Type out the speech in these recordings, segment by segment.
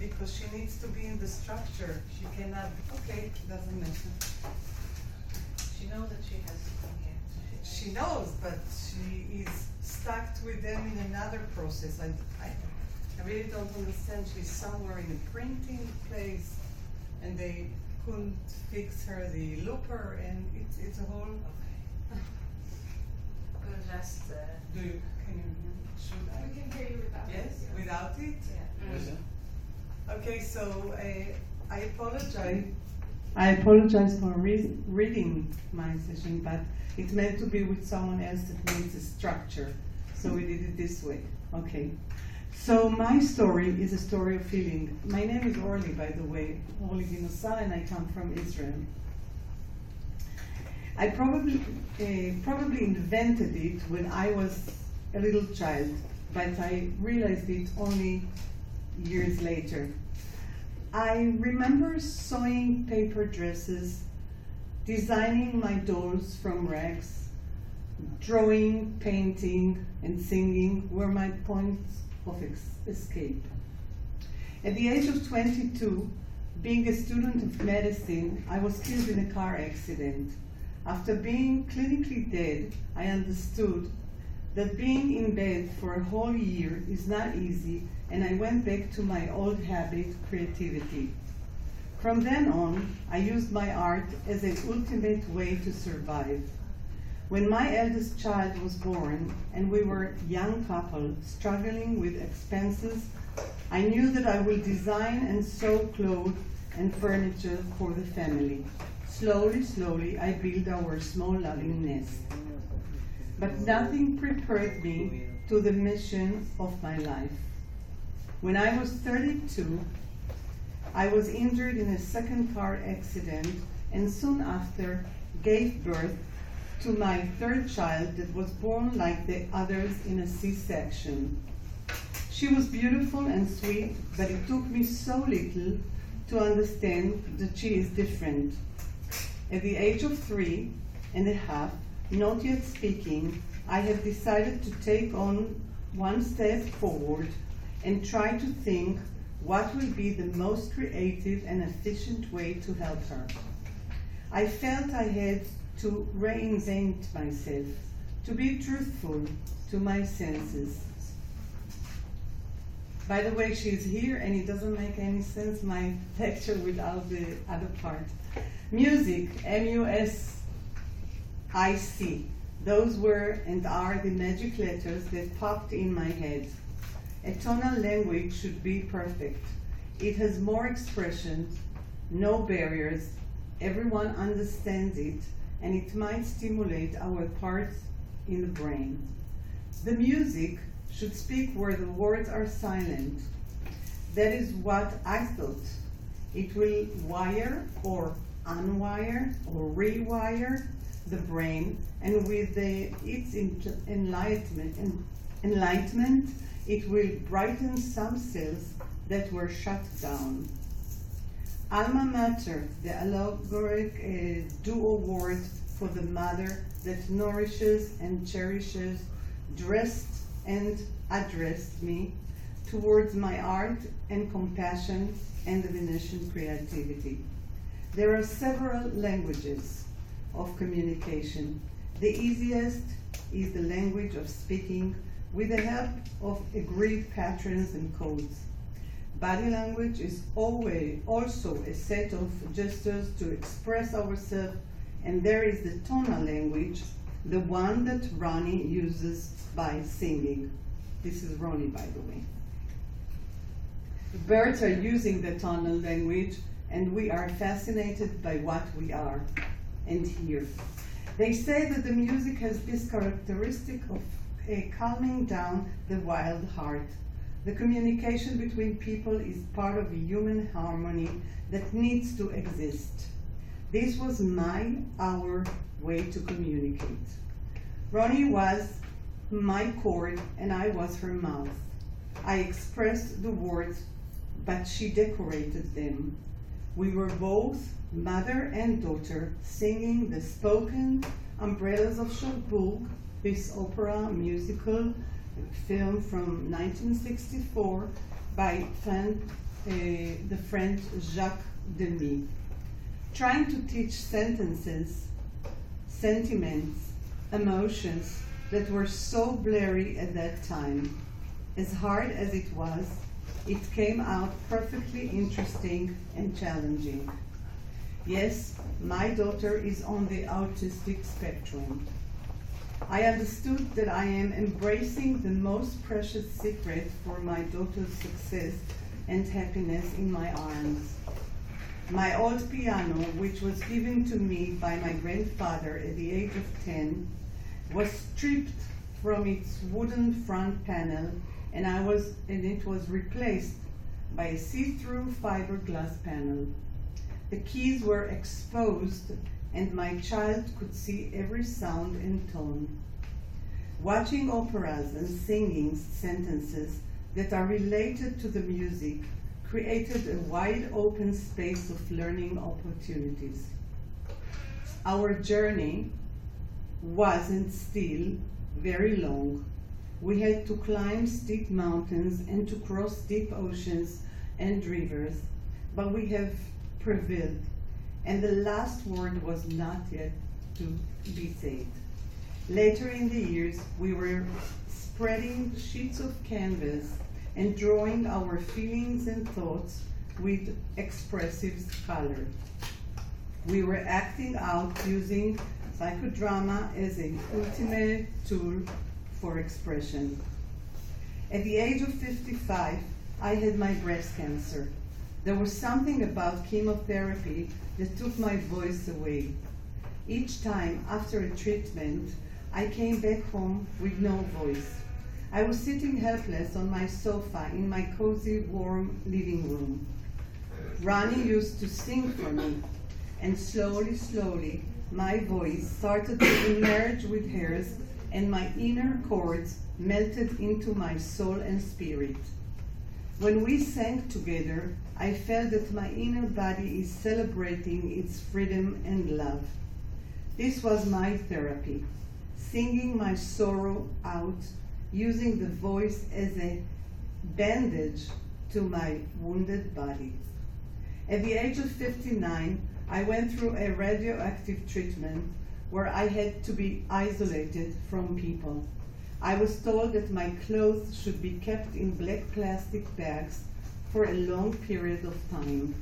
because she needs to be in the structure. She cannot, okay, doesn't matter. She knows that she has to come here. She knows, but she is stuck with them in another process. I really don't understand. She's somewhere in a printing place, and they couldn't fix her the looper, and it's a whole. Okay. We'll just. Can you? Should I? We can hear you without it. Yes, without it. Yeah. Listen. Okay, so I apologize. I apologize for reading my session, but it's meant to be with someone else that needs a structure. So we did it this way. Okay. So my story is a story of healing. My name is Orly, by the way, Orly Ginosar, and I come from Israel. I probably invented it when I was a little child, but I realized it only years later. I remember sewing paper dresses, designing my dolls from rags, drawing, painting, and singing were my points of escape. At the age of 22, being a student of medicine, I was killed in a car accident. After being clinically dead, I understood that being in bed for a whole year is not easy, and I went back to my old habit, creativity. From then on, I used my art as an ultimate way to survive. When my eldest child was born, and we were a young couple struggling with expenses, I knew that I would design and sew clothes and furniture for the family. Slowly, I built our small loving nest. But nothing prepared me to the mission of my life. When I was 32, I was injured in a second car accident and soon after gave birth to my third child that was born like the others in a C-section. She was beautiful and sweet, but it took me so little to understand that she is different. At the age of 3.5, not yet speaking, I have decided to take on one step forward and try to think what will be the most creative and efficient way to help her. I felt I had to reinvent myself, to be truthful to my senses. By the way, she's here and it doesn't make any sense, my lecture without the other part. Music, M-U-S-I-C. Those were and are the magic letters that popped in my head. A tonal language should be perfect. It has more expressions, no barriers, everyone understands it, and it might stimulate our parts in the brain. The music should speak where the words are silent. That is what I thought. It will wire or unwire or rewire the brain, and with its enlightenment, it will brighten some cells that were shut down. Alma Mater, the allegoric duo word for the mother that nourishes and cherishes, dressed and addressed me towards my art and compassion and the Venetian creativity. There are several languages of communication. The easiest is the language of speaking with the help of agreed patterns and codes. Body language is always also a set of gestures to express ourselves, and there is the tonal language, the one that Ronnie uses by singing. This is Ronnie, by the way. Birds are using the tonal language, and we are fascinated by what we are and hear. They say that the music has this characteristic of calming down the wild heart. The communication between people is part of a human harmony that needs to exist. This was our way to communicate. Ronnie was my chord and I was her mouth. I expressed the words, but she decorated them. We were both mother and daughter singing the spoken Umbrellas of Cherbourg, this opera musical film from 1964 by the French Jacques Demy, trying to teach sentences, sentiments, emotions that were so blurry at that time. As hard as it was, it came out perfectly interesting and challenging. Yes, my daughter is on the autistic spectrum. I understood that I am embracing the most precious secret for my daughter's success and happiness in my arms. My old piano, which was given to me by my grandfather at the age of 10, was stripped from its wooden front panel, and it was replaced by a see-through fiberglass panel. The keys were exposed, and my child could see every sound and tone. Watching operas and singing sentences that are related to the music created a wide open space of learning opportunities. Our journey was and still very long. We had to climb steep mountains and to cross deep oceans and rivers, but we have prevailed, and the last word was not yet to be said. Later in the years, we were spreading sheets of canvas and drawing our feelings and thoughts with expressive color. We were acting out using psychodrama as an ultimate tool for expression. At the age of 55, I had my breast cancer. There was something about chemotherapy that took my voice away. Each time after a treatment, I came back home with no voice. I was sitting helpless on my sofa in my cozy, warm living room. Ronnie used to sing for me, and slowly, my voice started to emerge with hers, and my inner chords melted into my soul and spirit. When we sang together, I felt that my inner body is celebrating its freedom and love. This was my therapy, singing my sorrow out, using the voice as a bandage to my wounded body. At the age of 59, I went through a radioactive treatment where I had to be isolated from people. I was told that my clothes should be kept in black plastic bags for a long period of time.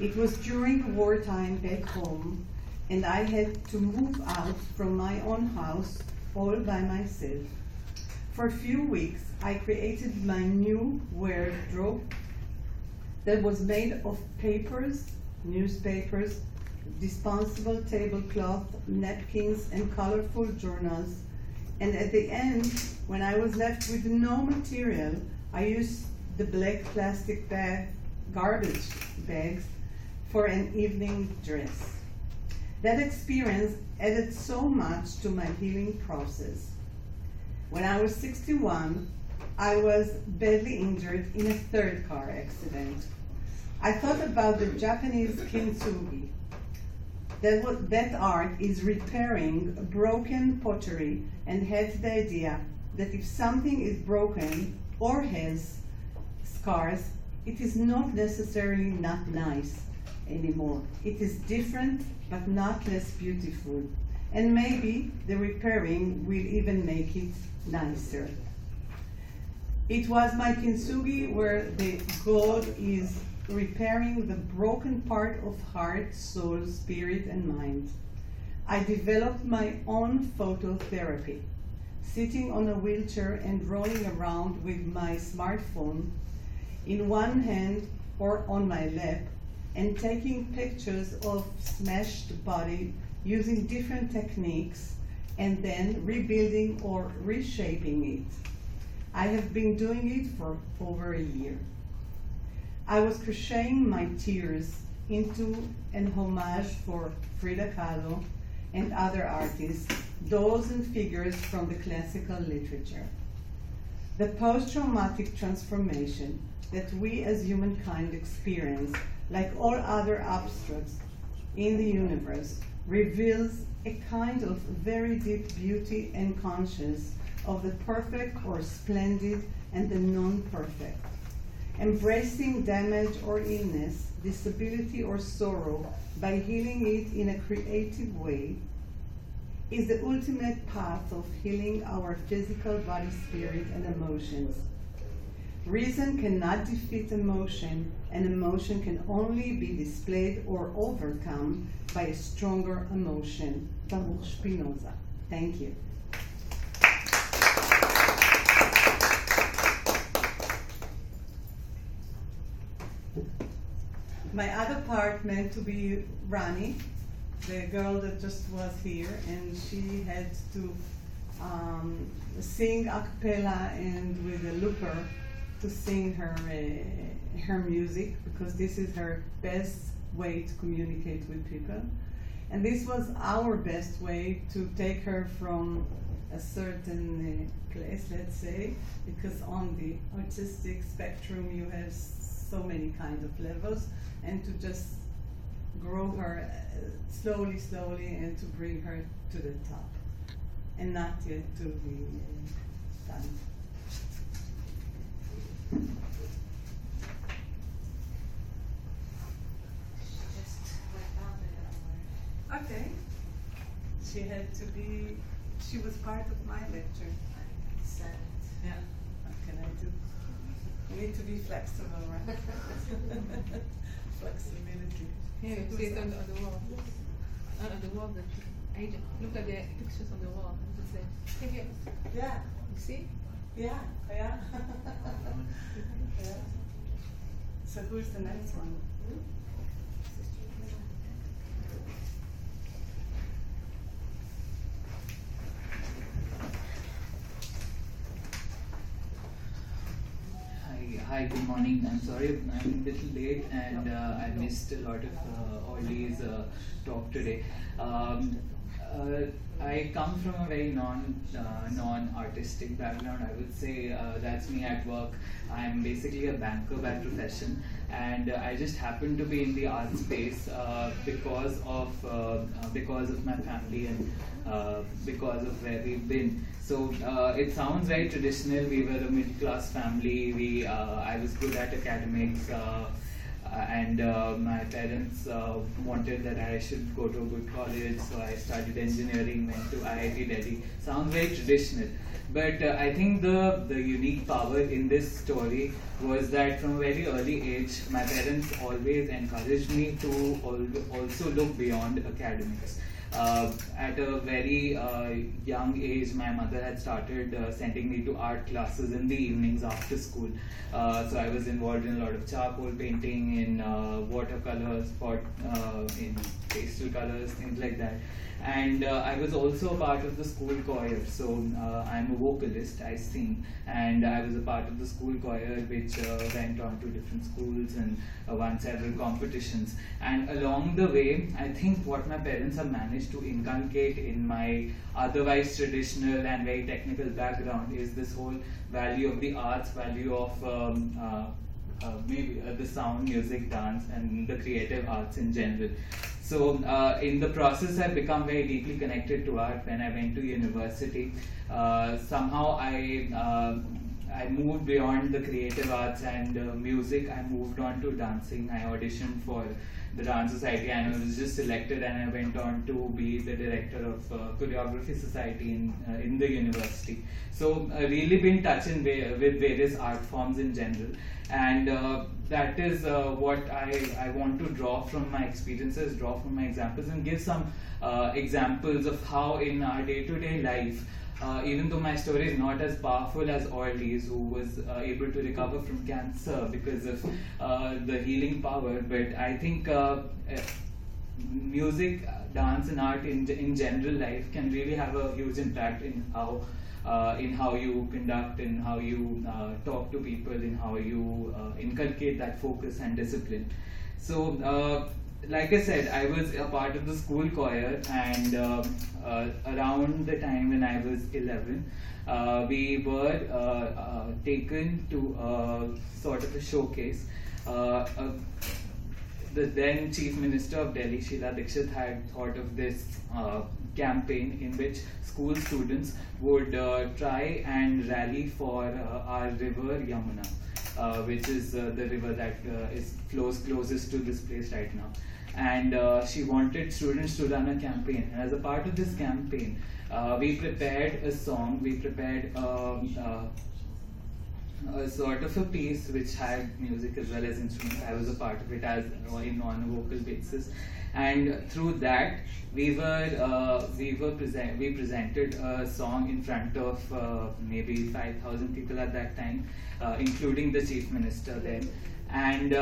It was during wartime back home, and I had to move out from my own house all by myself. For a few weeks, I created my new wardrobe that was made of papers, newspapers, disposable tablecloth, napkins, and colorful journals. And at the end, when I was left with no material, I used the black plastic garbage bags for an evening dress. That experience added so much to my healing process. When I was 61, I was badly injured in a third car accident. I thought about the Japanese kintsugi. That art is repairing broken pottery, and had the idea that if something is broken or has scars, it is not necessarily not nice anymore. It is different but not less beautiful, and maybe the repairing will even make it nicer. It was my kintsugi where the god is repairing the broken part of heart, soul, spirit, and mind. I developed my own phototherapy, sitting on a wheelchair and rolling around with my smartphone in one hand or on my lap, and taking pictures of smashed body using different techniques, and then rebuilding or reshaping it. I have been doing it for over a year. I was crocheting my tears into an homage for Frida Kahlo and other artists, dolls and figures from the classical literature. The post-traumatic transformation that we as humankind experience, like all other abstracts in the universe, reveals a kind of very deep beauty and conscience of the perfect or splendid and the non-perfect. embracing damage or illness, disability or sorrow by healing it in a creative way is the ultimate path of healing our physical body, spirit, and emotions. Reason cannot defeat emotion, and emotion can only be displayed or overcome by a stronger emotion. Baruch Spinoza. Thank you. My other part meant to be Rani, the girl that just was here, and she had to sing a cappella and with a looper to sing her music, because this is her best way to communicate with people. And this was our best way to take her from a certain place, let's say, because on the autistic spectrum you have so many kinds of levels, and to just grow her slowly, and to bring her to the top, and not yet to the done. Just went down there. Okay. She was part of my lecture. Said it. Yeah. What can I do? You need to be flexible, right? Flexibility. Here, you see it on the wall. On the wall, look at the pictures on the wall. It's the same. Here, Yeah. you see? Yeah. Yeah. Yeah. So who's the next one? Hi, good morning. I'm sorry I'm a little late, and I missed a lot of Ollie's talk today. I come from a very non-artistic background. I would say that's me at work. I'm basically a banker by profession, and I just happen to be in the art space because of my family and because of where we've been. So it sounds very traditional. We were a middle-class family. I was good at academics. And my parents wanted that I should go to a good college, so I studied engineering, went to IIT Delhi. Sounds very traditional, but I think the unique power in this story was that from a very early age, my parents always encouraged me to also look beyond academics. At a very young age, my mother had started sending me to art classes in the evenings after school. So I was involved in a lot of charcoal painting, in watercolors, in pastel colors, things like that. And I was also a part of the school choir. So I'm a vocalist, I sing, and I was a part of the school choir, which went on to different schools and won several competitions. And along the way, I think what my parents have managed to inculcate in my otherwise traditional and very technical background is this whole value of the arts, value of maybe the sound, music, dance, and the creative arts in general. So in the process, I've become very deeply connected to art. When I went to university, somehow I moved beyond the creative arts and music. I moved on to dancing. I auditioned for the Dance Society and I was just selected, and I went on to be the director of Choreography Society in the university. So really been touching with various art forms in general, and that is what I want to draw from my experiences, draw from my examples, and give some examples of how in our day-to-day life, even though my story is not as powerful as Orly's, who was able to recover from cancer because of the healing power, but I think music, dance, and art in general life can really have a huge impact in how you conduct, in how you talk to people, in how you inculcate that focus and discipline. So like I said, I was a part of the school choir, and around the time when I was 11, we were taken to sort of a showcase. The then Chief Minister of Delhi, Sheila Dikshit, had thought of this campaign in which school students would try and rally for our river Yamuna. which is the river that flows closest to this place right now. And she wanted students to run a campaign. And as a part of this campaign, we prepared a song. We prepared a sort of a piece which had music as well as instruments. I was a part of it as on a vocal basis, and through that we presented a song in front of maybe 5,000 people at that time, including the chief minister then. And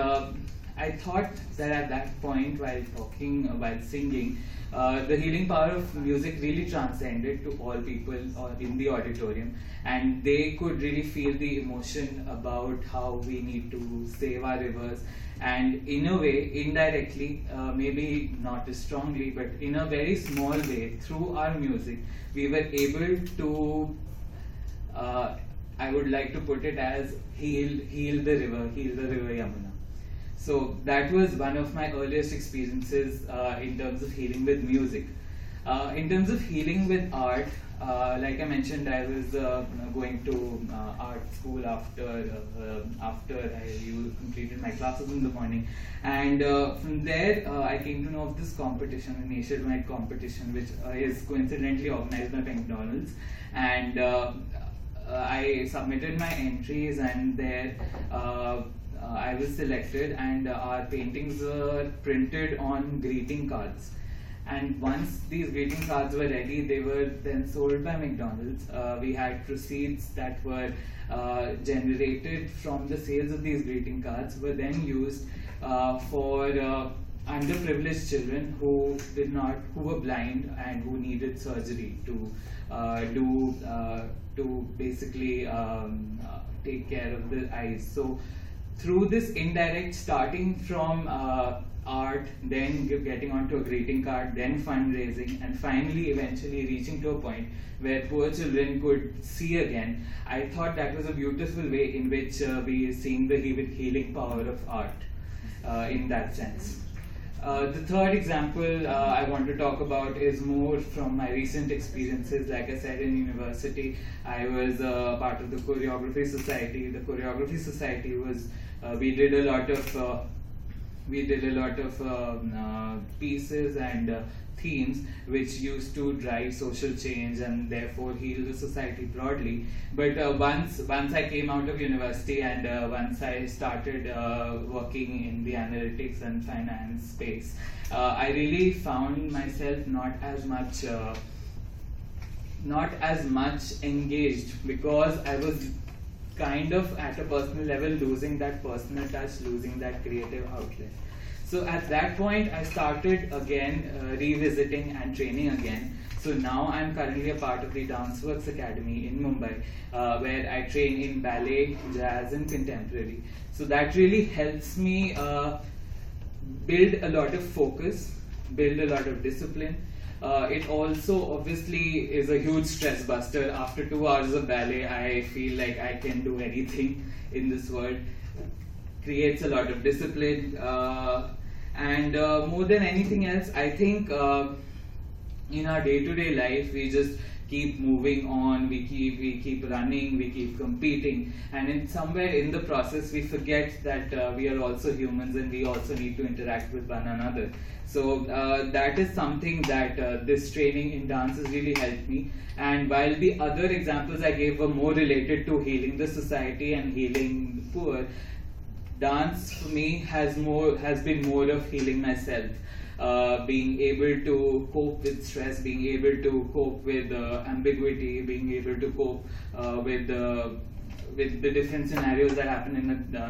I thought that at that point, while singing, the healing power of music really transcended to all people in the auditorium, and they could really feel the emotion about how we need to save our rivers. And in a way, indirectly, maybe not as strongly, but in a very small way, through our music, we were able to, I would like to put it as heal the river Yamuna. So that was one of my earliest experiences in terms of healing with music. In terms of healing with art, like I mentioned, I was going to art school after I completed my classes in the morning, and from there I came to know of this competition, a nationwide competition, which is coincidentally organized by McDonald's, and I submitted my entries, and there I was selected, and our paintings were printed on greeting cards. And once these greeting cards were ready, they were then sold by McDonald's. We had proceeds that were generated from the sales of these greeting cards were then used for underprivileged children who were blind and who needed surgery to basically take care of the eyes. So through this indirect, starting from art, then getting onto a greeting card, then fundraising, and finally eventually reaching to a point where poor children could see again, I thought that was a beautiful way in which we are seeing the healing power of art in that sense. The third example I want to talk about is more from my recent experiences. Like I said, in university, I was part of the Choreography Society. The Choreography Society was, we did a lot of pieces and themes which used to drive social change and therefore heal the society broadly. But once I came out of university and once I started working in the analytics and finance space, I really found myself not as much engaged, because I was kind of at a personal level losing that personal touch, losing that creative outlet. So at that point, I started again revisiting and training again. So now I'm currently a part of the DanceWorks Academy in Mumbai, where I train in ballet, jazz, and contemporary. So that really helps me build a lot of focus, build a lot of discipline. It also obviously is a huge stress buster. After 2 hours of ballet, I feel like I can do anything in this world. Creates a lot of discipline, and more than anything else, I think in our day-to-day life, we just keep moving on, we keep running, we keep competing, and in somewhere in the process we forget that we are also humans and we also need to interact with one another. So that is something that this training in dance has really helped me. And while the other examples I gave were more related to healing the society and healing the poor, dance for me has been more of healing myself. Being able to cope with stress, being able to cope with ambiguity, being able to cope with the different scenarios that happen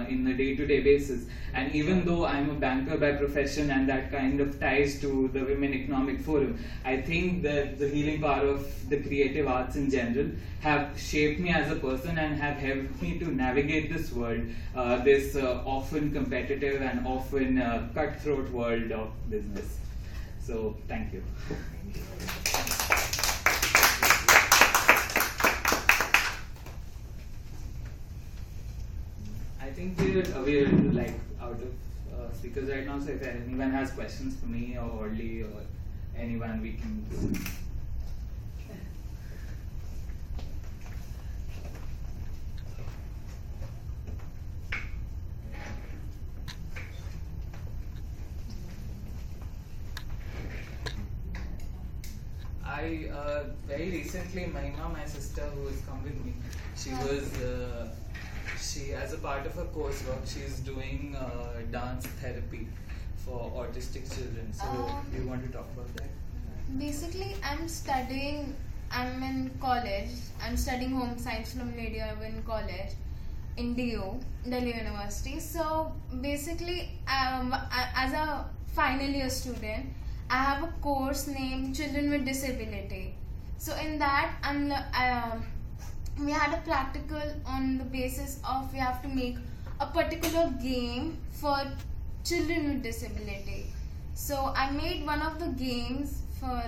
in a day-to-day basis. And even though I'm a banker by profession, and that kind of ties to the Women Economic Forum, I think that the healing power of the creative arts in general have shaped me as a person and have helped me to navigate this world, this often competitive and often cutthroat world of business. So, thank you. I think we're like out of speakers right now, so if anyone has questions for me or Orly or anyone, we can. I very recently, Mahima, my sister who has come with me, she was she as a part of her coursework, she is doing dance therapy for autistic children. So do you want to talk about that? Basically, I'm in college. I'm studying home science from Lady Irwin College in DU, Delhi University. So basically, as a final year student, I have a course named Children with Disability. So in that, we had a practical on the basis of we have to make a particular game for children with disability. So I made one of the games for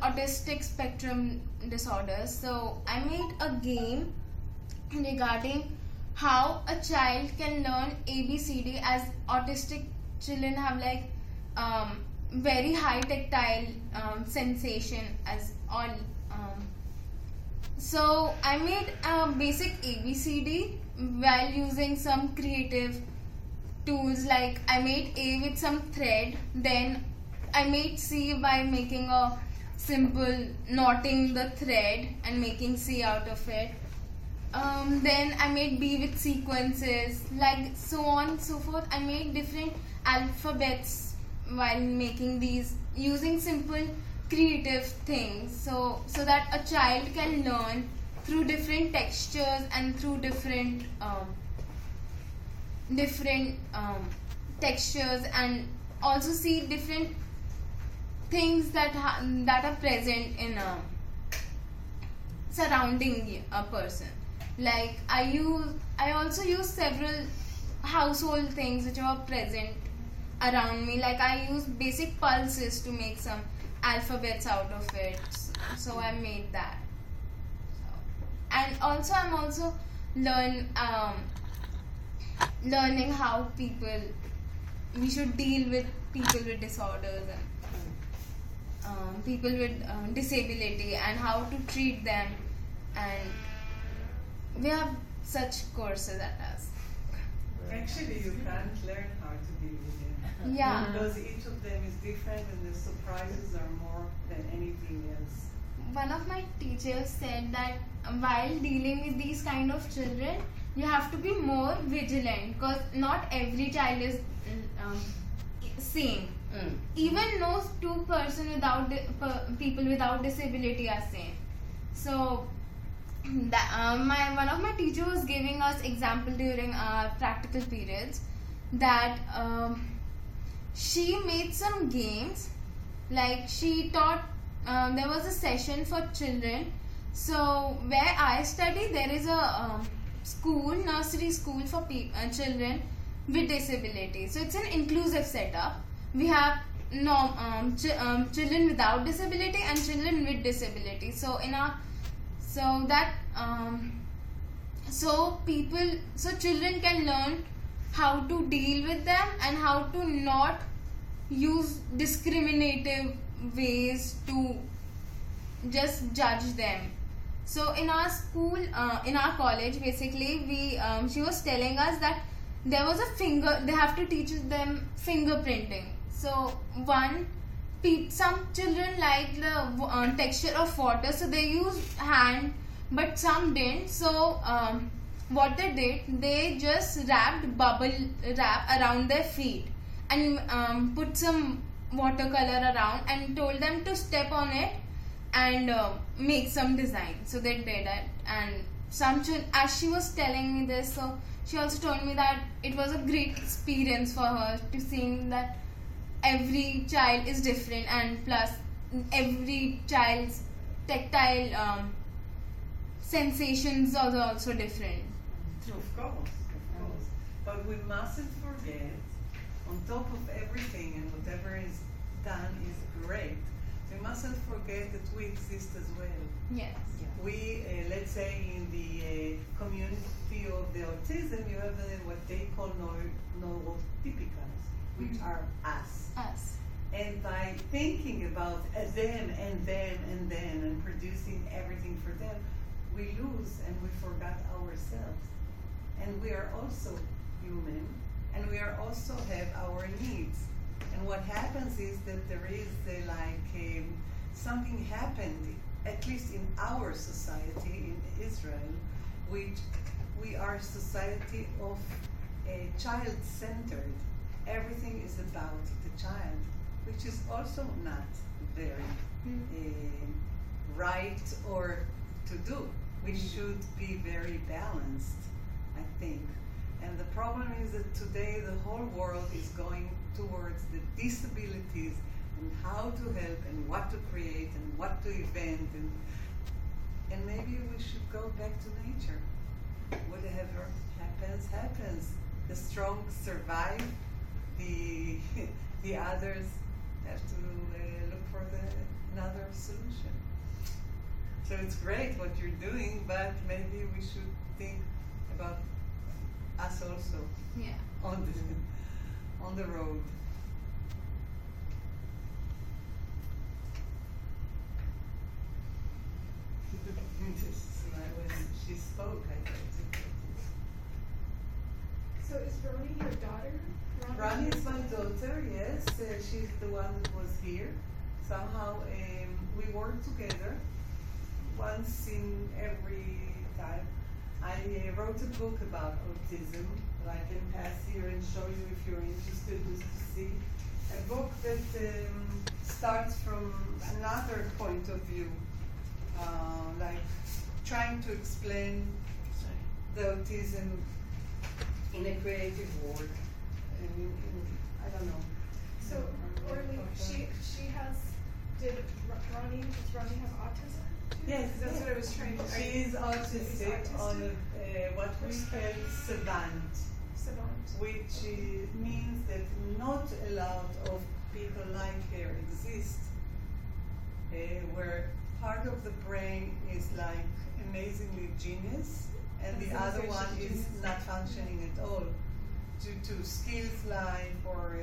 autistic spectrum disorders. So I made a game regarding how a child can learn ABCD, as autistic children have like very high tactile sensation as all. So I made a basic ABCD while using some creative tools, like I made A with some thread, then I made C by making a simple knotting the thread and making C out of it. Then I made B with sequences, like so on and so forth. I made different alphabets while making these using simple creative things, so that a child can learn through different textures and through different textures, and also see different things that are present in surrounding a person. Like I also use several household things which are present around me. Like I use basic pulses to make some alphabets out of it. So I made that. And also I'm also learning how we should deal with people with disorders and people with disability and how to treat them, and we have such courses at us. Actually, you can't learn how to deal with them. Yeah. Because each of them is different and the surprises are more than anything else. One of my teachers said that while dealing with these kind of children, you have to be more vigilant, because not every child is same. Even no two person people without disability are same. So one of my teachers was giving us example during our practical periods that she made some games, like she taught there was a session for children. So where I study, there is a nursery school for children with disability. So it's an inclusive setup. We have children without disability and children with disability. So children can learn how to deal with them and how to not use discriminative ways to just judge them. So in our school, in our college, basically she was telling us that there was they have to teach them fingerprinting. So some children like the texture of water, so they used hand, but some didn't. So what they did, they just wrapped bubble wrap around their feet and put some watercolor around and told them to step on it and make some design. So they did it, and as she was telling me this, so she also told me that it was a great experience for her to seeing that every child is different, and plus every child's tactile sensations are also different. Of course. But we mustn't forget, on top of everything and whatever is done is great, we mustn't forget that we exist as well. Yes. We, let's say in the community of the autism, you have what they call neurotypicals, which are us. And by thinking about them and them and them and producing everything for them, we lose and we forgot ourselves. And we are also human, and we are also have our needs. And what happens is that there is something happened, at least in our society in Israel, which we are a society of child-centered. Everything is about the child, which is also not very right or to do. We should be very balanced, I think. And the problem is that today the whole world is going towards the disabilities and how to help and what to create and what to invent, and maybe we should go back to nature. Whatever happens, happens. The strong survive, the others have to look for another solution. So it's great what you're doing, but maybe we should think about us also Yeah. on the road. When she spoke, I thought. So is Ronnie your daughter? Rani is my daughter, yes. She's the one that was here. Somehow we work together once in every time. I wrote a book about autism that I can pass here and show you if you're interested just to see. A book that starts from another point of view, like trying to explain the autism in a creative world. I don't know. So Orly, she has. Does Ronnie have autism too? Yes, That's yes. what I was trying to. She is autistic on what we call savant, which means that not a lot of people like her exist, where part of the brain is like amazingly genius, and the other one is not functioning at all due to skills life or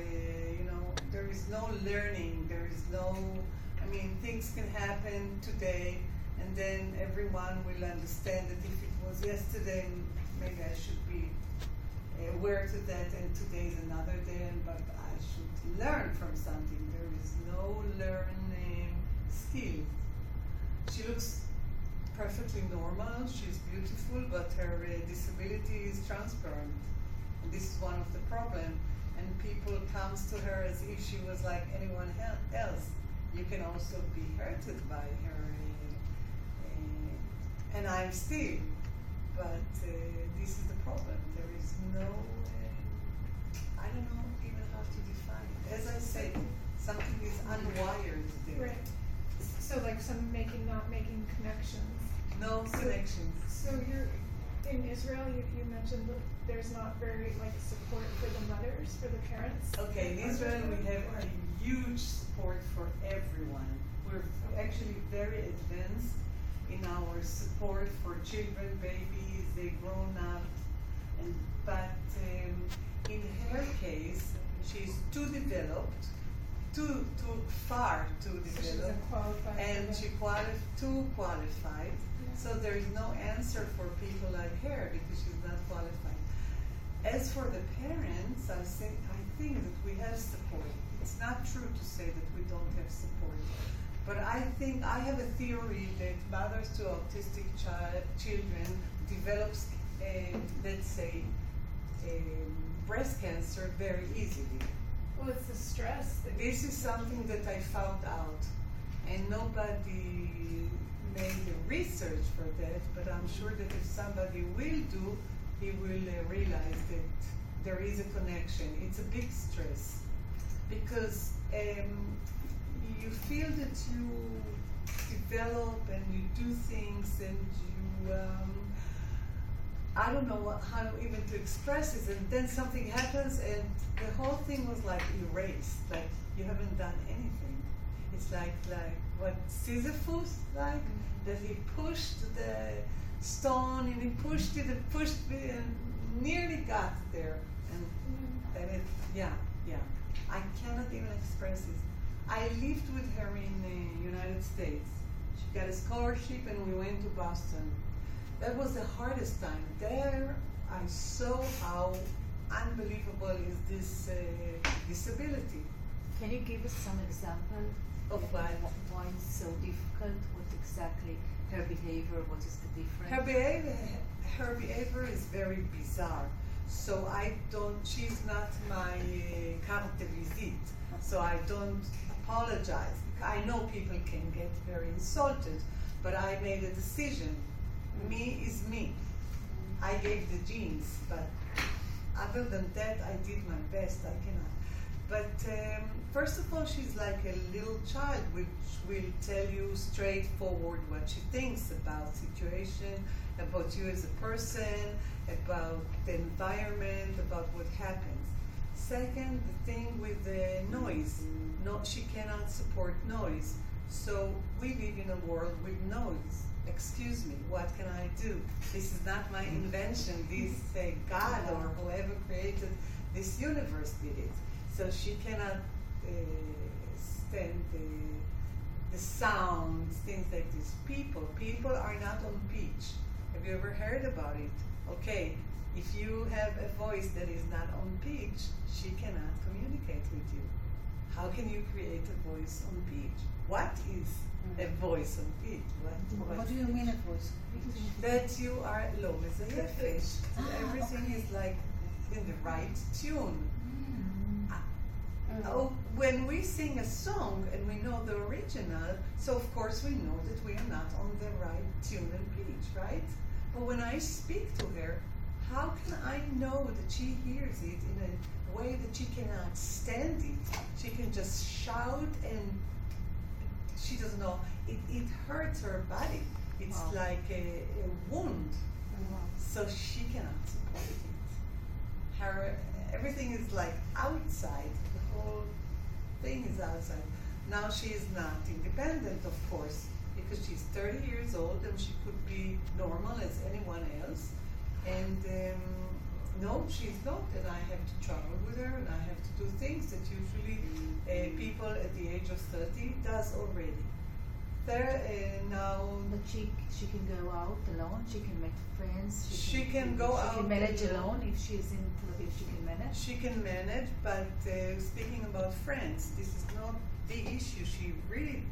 there is no learning, there is no. I mean, things can happen today, and then everyone will understand that if it was yesterday, maybe I should be aware to that, and today is another day, but I should learn from something. There is no learning skill. She looks perfectly normal, she's beautiful, but her disability is transparent. And this is one of the problems. And people comes to her as if she was like anyone else. You can also be hurted by her, and I'm still. But this is the problem. There is no, I don't know even how to define it. As I said, something is unwired there. Right. So like not making connections. No connections. So you're in Israel. You mentioned that there's not very support for the mothers, for the parents. Okay, in Israel we have a huge support for everyone. We're actually very advanced in our support for children, babies, they grown up, but in her case, she's too developed, too far too So she's developed, unqualified. and she too qualified. So there is no answer for people like her because she's not qualified. As for the parents, I think that we have support. It's not true to say that we don't have support. But I think I have a theory that mothers to autistic children develops, let's say, breast cancer very easily. Well, it's the stress. This is something that I found out, and nobody made the research for that, but I'm sure that if somebody will do, he will realize that there is a connection. It's a big stress because you feel that you develop and you do things and you I don't know how even to express it, and then something happens and the whole thing was like erased, like you haven't done anything. It's like what Sisyphus that he pushed the stone and he pushed it and nearly got there, and then it I cannot even express it. I lived with her in the United States. She got a scholarship and we went to Boston. That was the hardest time. There I saw how unbelievable is this disability. Can you give us some example Of what? Why it's so difficult? What exactly her behavior? What is the difference? Her behavior is very bizarre. So she's not my carte de visite. So I don't apologize. I know people can get very insulted, but I made a decision. Me is me. I gave the genes, but other than that, I did my best. I cannot. But first of all, she's like a little child, which will tell you straightforward what she thinks about situation, about you as a person, about the environment, about what happens. Second, the thing with the noise. No, she cannot support noise. So we live in a world with noise. Excuse me, what can I do? This is not my invention. This God or whoever created this universe did it. So she cannot stand the sounds, things like this. People are not on pitch. Have you ever heard about it? Okay, if you have a voice that is not on pitch, she cannot communicate with you. How can you create a voice on pitch? What is a voice on pitch? What do you mean a voice? That you are low as a fish. Everything is like in the right tune. When we sing a song and we know the original, so of course we know that we are not on the right tune and pitch, right? But when I speak to her, how can I know that she hears it in a way that she cannot stand it? She can just shout and she doesn't know. It hurts her body. It's like a wound. So she cannot support it. Everything is like outside. The whole thing is outside. Now she is not independent, of course, because she's 30 years old and she could be normal as anyone else. And no, she's not. And I have to travel with her and I have to do things that usually people at the age of 30 does already. Now, but she can go out alone. She can make friends. She can go out. She can manage alone if she is in Tel Aviv. She can manage. She can manage, but speaking about friends, this is not the issue. She really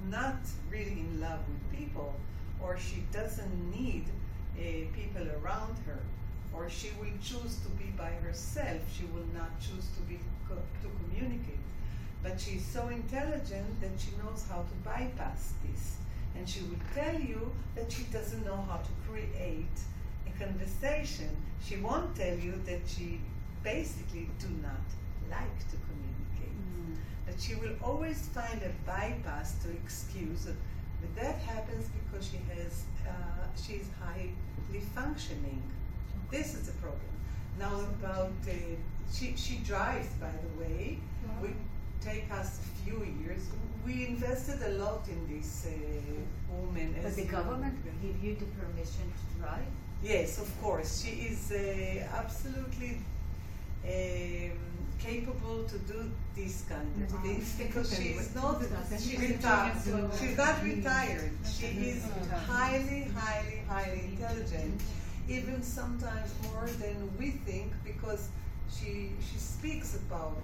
not really in love with people, or she doesn't need people around her, or she will choose to be by herself. She will not choose to communicate. But she's so intelligent that she knows how to bypass this. And she will tell you that she doesn't know how to create a conversation. She won't tell you that she basically do not like to communicate. But she will always find a bypass to excuse it. But that happens because she's highly functioning. This is the problem. Now about, she drives, by the way. We take us a few years. We invested a lot in this woman. But the government will give you the permission to drive? Yes, of course. She is absolutely capable to do these kind of things because she's not retired. She's not retired. She is highly, highly, highly intelligent. Even sometimes more than we think, because she speaks about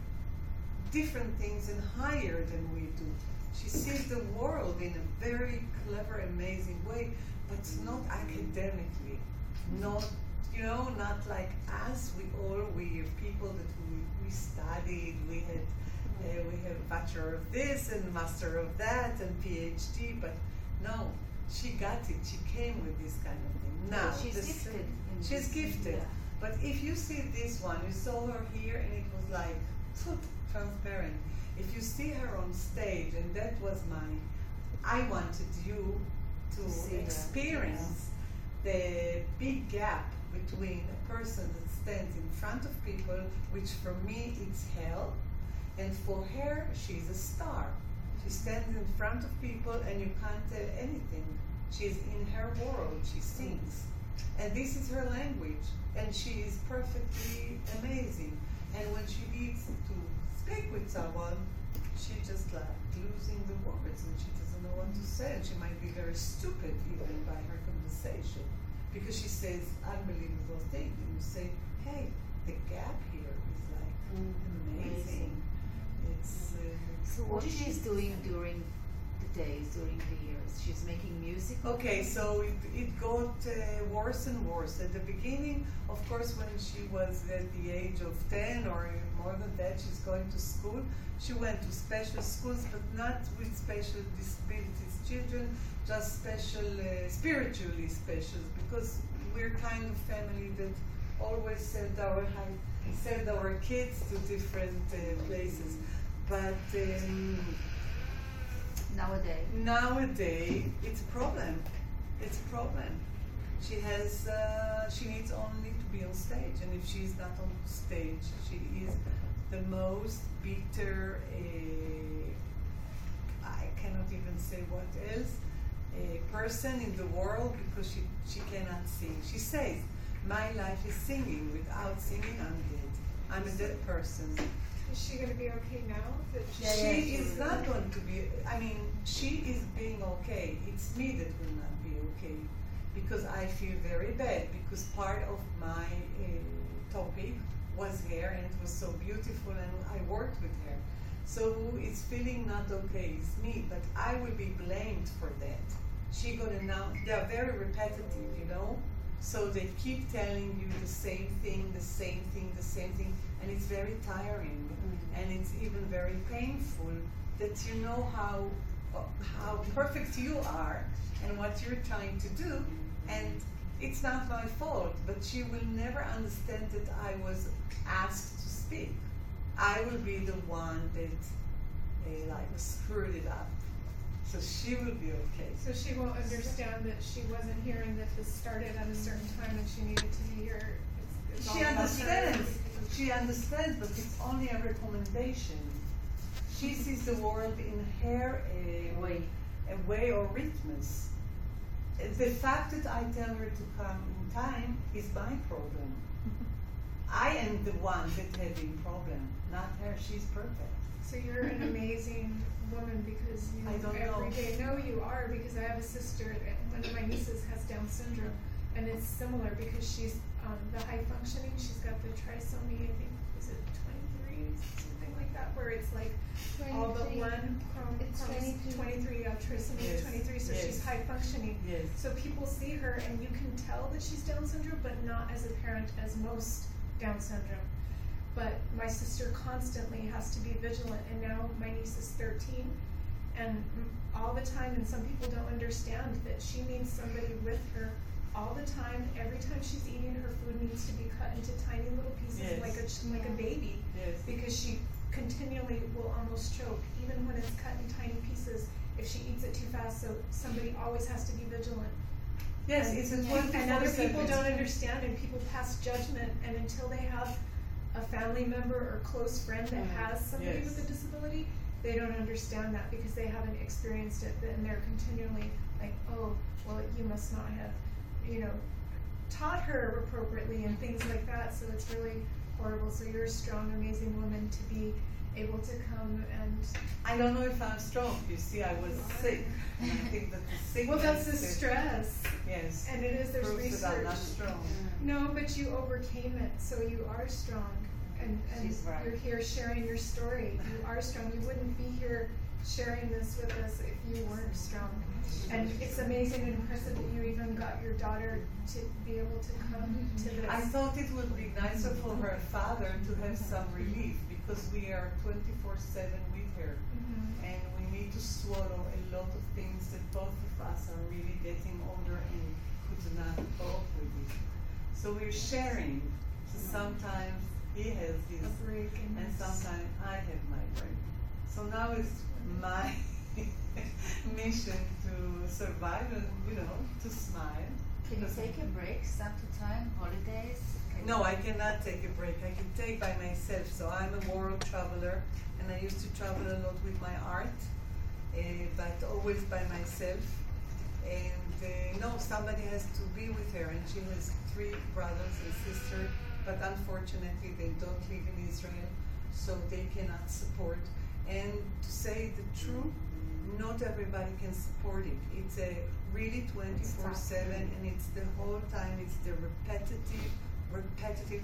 different things and higher than we do. She sees the world in a very clever, amazing way, but not academically. Not, not like us. We are people that we studied. We have bachelor of this and master of that and PhD. But no, she got it. She came with this kind of thing. Now she's gifted. She's gifted. Yeah. But if you see this one, you saw her here and it was like transparent. If you see her on stage, and that was I wanted you to experience the big gap between a person that stands in front of people, which for me it's hell, and for her she's a star. She stands in front of people and you can't tell anything. She's in her world, she sings. And this is her language, and she is perfectly amazing. And when she needs to speak with someone, she just like losing the words and she doesn't know what to say. And she might be very stupid even by her conversation because she says unbelievable things. And you say, hey, the gap here is like amazing. It's What is she doing during the days, during the years? She's making music? Okay, so it got worse and worse. At the beginning, of course, when she was at the age of 10 or more than that, she's going to school. She went to special schools, but not with special disabilities children, just special, spiritually special, because we're kind of family that always send our kids to different places. But nowadays, it's a problem. It's a problem. She needs only to be on stage, and if she's not on stage, she is the most bitter. I cannot even say what else. A person in the world, because she cannot sing. She says, "My life is singing. Without singing, I'm dead. I'm a dead person." Is she going to be okay now? That She is not going to be, I mean, she is being okay. It's me that will not be okay. Because I feel very bad, because part of my topic was her, and it was so beautiful, and I worked with her. So who is feeling not okay is me, but I will be blamed for that. She gonna now, they are very repetitive, you know? So they keep telling you the same thing, the same thing, the same thing, and it's very tiring, and it's even very painful that you know how perfect you are and what you're trying to do, and it's not my fault, but she will never understand that I was asked to speak. I will be the one that like screwed it up. So she will be okay. So she won't understand that she wasn't here and that this started at a certain time and she needed to be here. It's all She about her. understands. She understands, but it's only a recommendation. She sees the world in her way or rhythms. The fact that I tell her to come in time is my problem. I am the one that having problem, not her. She's perfect. So you're an amazing woman because you I don't every know. day know you are, because I have a sister, one of my nieces has Down syndrome, and it's similar because she's the high functioning, she's got the trisomy, I think, is it 23, something like that, where it's like all but 23. one It's 23, trisomy Yes. 23, so she's Yes. high functioning. Yes. So people see her and you can tell that she's Down syndrome, but not as apparent as most Down syndrome. But my sister constantly has to be vigilant, and now my niece is 13, and all the time, and some people don't understand that she needs somebody with her all the time. Every time she's eating, her food needs to be cut into tiny little pieces, Yes. like a baby, Yes. because she continually will almost choke, even when it's cut in tiny pieces, if she eats it too fast, so somebody always has to be vigilant. Yes, And- it's a and 24/7. other people don't understand, and people pass judgment, and until they have a family member or close friend that has somebody Yes. with a disability, they don't understand that because they haven't experienced it, and they're continually like, oh, well, you must not have, taught her appropriately and things like that, so it's really horrible. So you're a strong, amazing woman to be able to come and... I don't know if I'm strong. You see, I was sick, and I think that the sickness... Well, that's the is- stress. Yes. And it is, there's proves that I'm not research. strong. No, but you overcame it, so you are strong. And She's right. you're here sharing your story. You are strong. You wouldn't be here sharing this with us if you weren't strong. And it's amazing and impressive that you even got your daughter to be able to come to this. I thought it would be nicer for her father to have some relief, because we are 24/7 with her. Mhm. And we need to swallow a lot of things that both of us are really getting older and could not cope with it. So we're sharing. So sometimes he has his, A break and sometimes I have my break. So now it's my mission to survive and, to smile. Can you take a break some to time, holidays? No, I cannot take a break. I can take by myself. So I'm a world traveler, and I used to travel a lot with my art, but always by myself. And no, somebody has to be with her, and she has 3 brothers and sisters, but unfortunately they don't live in Israel, so they cannot support. And to say the truth, not everybody can support it. It's a really 24/7, and it's the whole time. It's the repetitive.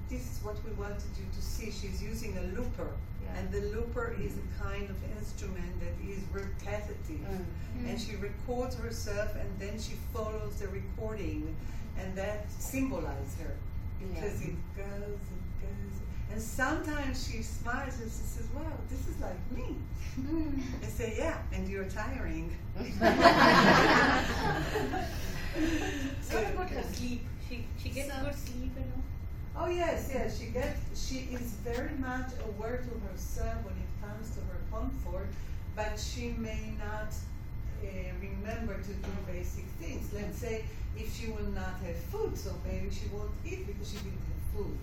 This is what we wanted you to see. She's using a looper. Yeah. And the looper is a kind of instrument that is repetitive. And she records herself and then she follows the recording, and that symbolizes her because it goes. And sometimes she smiles and she says, "Wow, this is like me." I say, "Yeah, and you're tiring." What about her sleep? She gets good sleep, you know? Oh yes, she is very much aware to herself when it comes to her comfort, but she may not remember to do basic things. Let's say if she will not have food, so maybe she won't eat because she didn't have food.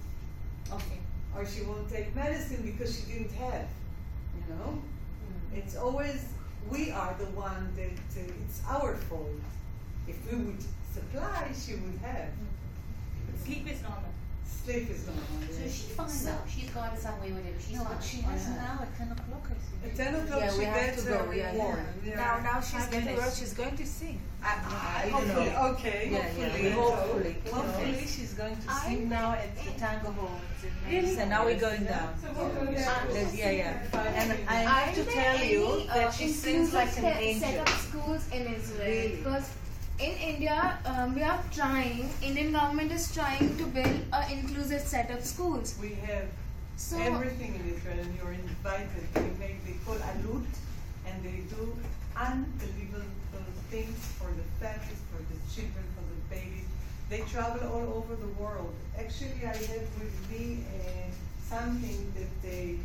Okay. Or she won't take medicine because she didn't have, you know? It's always, we are the one that, it's our fault. If we would supply, she would have. Sleep is normal. Sleep is not on So she finds out. She's got some way with it. She's No, fine. but she has an hour at 10 o'clock, I think. At 10 o'clock Yeah, she we have gets to her go, yeah, reward. yeah. Now she's 5 getting minutes. she's going to sing. I don't Hopefully, know. okay. Yeah, Hopefully. hopefully she's going to sing now at the Tango Hall. Really? So now we're going down. And I have to Aren't tell there you any, that she sings inclusive like an angel. set up schools in Israel? Really? Because in India, we are trying. Indian government is trying to build inclusive set up schools. We have So everything in Israel and you're invited. They call alut and they do unbelievable things for the families, for the children, for the babies. They travel all over the world. Actually, I have with me something that they,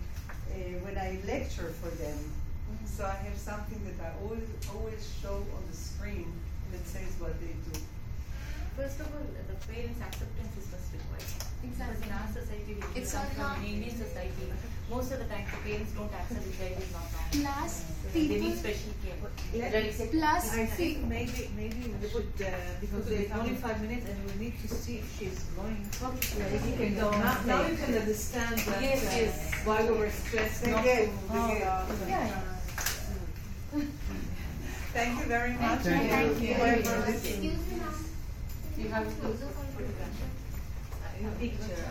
when I lecture for them, so I have something that I always show on the screen that says what they do. First of all, the parents' acceptance is first required. Exactly. Because in our society, we It's come all from not- an Indian society. Most of the time, the parents don't accept the child is not normal. plus They need people, special care. plus I think maybe we should, because there's only 5 minutes and we need to see if she's going. If you can go now you can understand that Yes. why we were stressed not to. Thank you very much. Thank you. Whoever listened. excuse me, ma'am. You have to photograph. A picture.